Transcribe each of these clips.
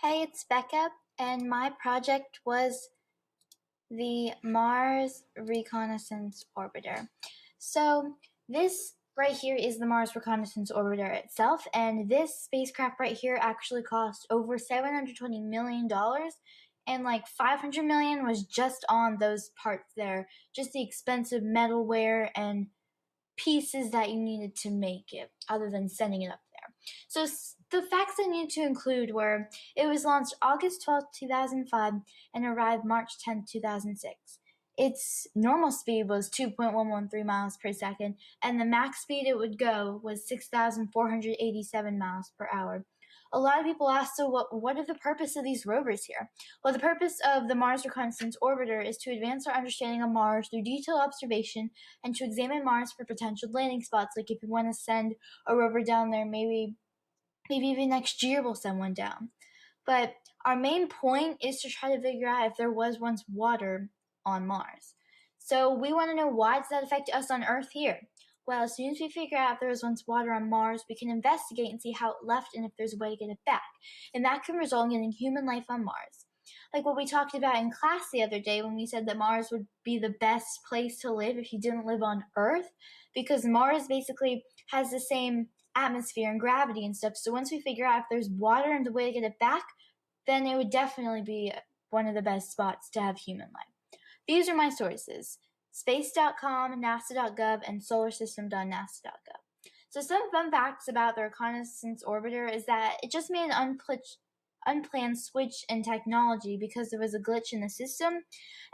Hey, it's Becca, and my project was the Mars Reconnaissance Orbiter. So this right here is the Mars Reconnaissance Orbiter itself, and this spacecraft right here actually cost over $720 million, and like $500 million was just on those parts there, just the expensive metalware and pieces that you needed to make it, other than sending it up there. So the facts I needed to include were: it was launched August 12th, 2005, and arrived March 10th, 2006. Its normal speed was 2.113 miles per second, and the max speed it would go was 6,487 miles per hour. A lot of people ask, so what are the purpose of these rovers here? Well, the purpose of the Mars Reconnaissance Orbiter is to advance our understanding of Mars through detailed observation and to examine Mars for potential landing spots. Like if you want to send a rover down there, maybe even next year we'll send one down. But our main point is to try to figure out if there was once water on Mars. So we want to know, why does that affect us on Earth here? Well, as soon as we figure out if there was once water on Mars, we can investigate and see how it left and if there's a way to get it back. And that can result in getting human life on Mars. Like what we talked about in class the other day when we said that Mars would be the best place to live if you didn't live on Earth, because Mars basically has the same atmosphere and gravity and stuff. So once we figure out if there's water and the way to get it back, then it would definitely be one of the best spots to have human life. These are my sources: space.com, nasa.gov, and solarsystem.nasa.gov. So some fun facts about the Reconnaissance Orbiter is that it just made an unplanned switch in technology because there was a glitch in the system.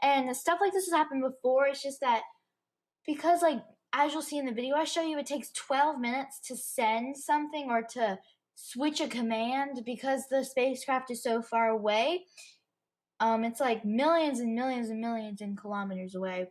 And stuff like this has happened before. It's just that because, like, as you'll see in the video I show you, it takes 12 minutes to send something or to switch a command because the spacecraft is so far away. It's like millions and millions and millions in kilometers away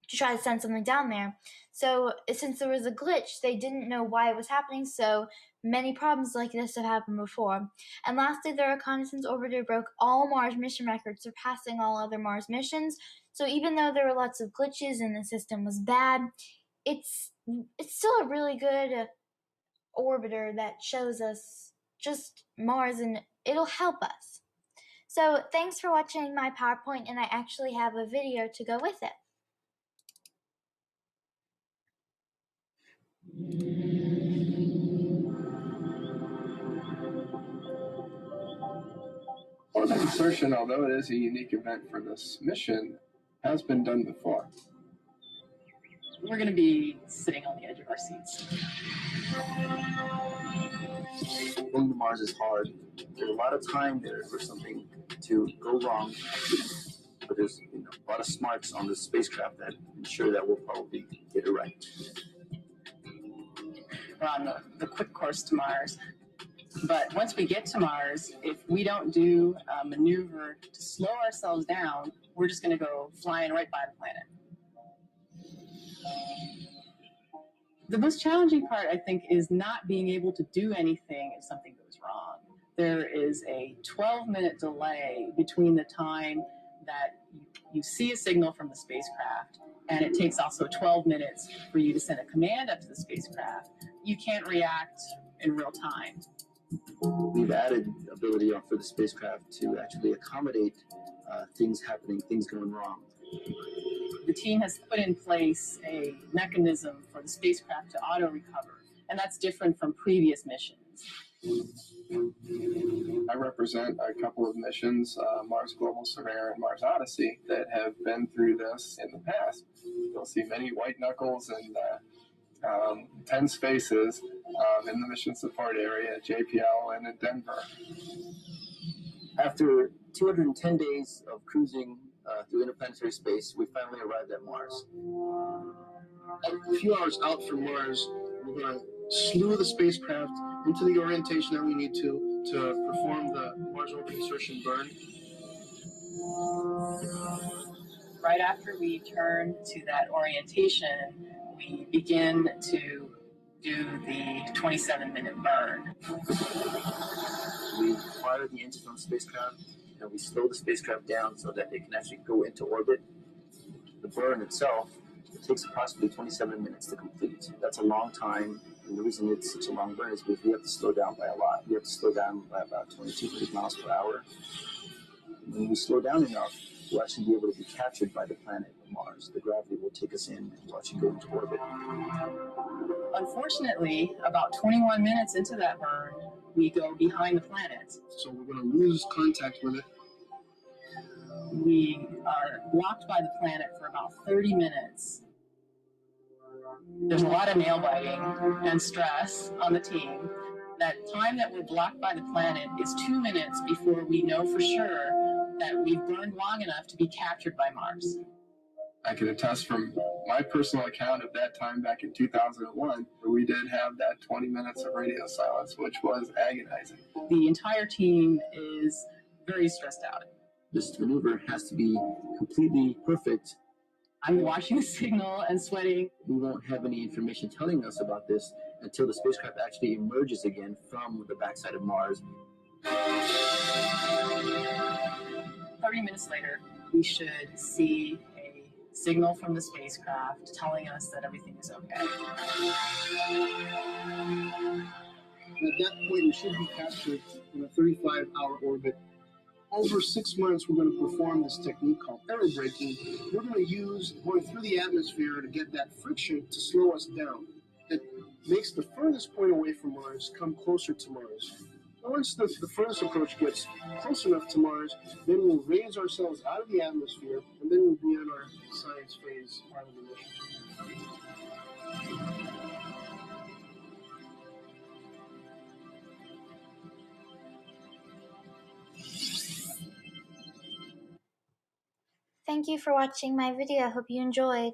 to try to send something down there. So since there was a glitch, they didn't know why it was happening, so many problems like this have happened before. And lastly, the Reconnaissance Orbiter broke all Mars mission records, surpassing all other Mars missions. So even though there were lots of glitches and the system was bad, it's still a really good orbiter that shows us just Mars, and it'll help us. So thanks for watching my PowerPoint, and I actually have a video to go with it. Orbit insertion, although it is a unique event for this mission, has been done before. We're going to be sitting on the edge of our seats. Going to Mars is hard. There's a lot of time there for something to go wrong, but there's a lot of smarts on the spacecraft that ensure that we'll probably get it right. We're on the quick course to Mars. But once we get to Mars, if we don't do a maneuver to slow ourselves down, we're just going to go flying right by the planet. The most challenging part, I think, is not being able to do anything if something goes wrong. There is a 12-minute delay between the time that you see a signal from the spacecraft, and it takes also 12 minutes for you to send a command up to the spacecraft. You can't react in real time. We've added ability for the spacecraft to actually accommodate things happening, things going wrong. The team has put in place a mechanism for the spacecraft to auto-recover, and that's different from previous missions. I represent a couple of missions, Mars Global Surveyor and Mars Odyssey, that have been through this in the past. You'll see many white knuckles and tense faces in the mission support area at JPL and in Denver. After 210 days of cruising through interplanetary space, we finally arrived at Mars. A few hours out from Mars, we're going to slew the spacecraft into the orientation that we need to perform the Mars orbit insertion burn. Right after we turn to that orientation, we begin to do the 27-minute burn. We fire the engine on the spacecraft, and we slow the spacecraft down so that it can actually go into orbit. The burn itself, it takes approximately 27 minutes to complete. That's a long time. And the reason it's such a long burn is because we have to slow down by a lot. We have to slow down by about 2,200 miles per hour. When we slow down enough, we'll actually be able to be captured by the planet Mars. The gravity will take us in and we'll actually go into orbit. Unfortunately, about 21 minutes into that burn, we go behind the planet. So we're going to lose contact with it. We are blocked by the planet for about 30 minutes. There's a lot of nail biting and stress on the team. That time that we're blocked by the planet is 2 minutes before we know for sure that we've burned long enough to be captured by Mars. I can attest from my personal account of that time back in 2001, we did have that 20 minutes of radio silence, which was agonizing. The entire team is very stressed out. This maneuver has to be completely perfect. I'm watching the signal and sweating. We won't have any information telling us about this until the spacecraft actually emerges again from the backside of Mars. 30 minutes later, we should see a signal from the spacecraft telling us that everything is okay. And at that point, we should be captured in a 35-hour orbit. Over 6 months, we're going to perform this technique called aerobraking. We're going to use going through the atmosphere to get that friction to slow us down. It makes the furthest point away from Mars come closer to Mars. Once the furthest approach gets close enough to Mars, then we'll raise ourselves out of the atmosphere, and then we'll be in our science phase part of the mission. Thank you for watching my video. I hope you enjoyed.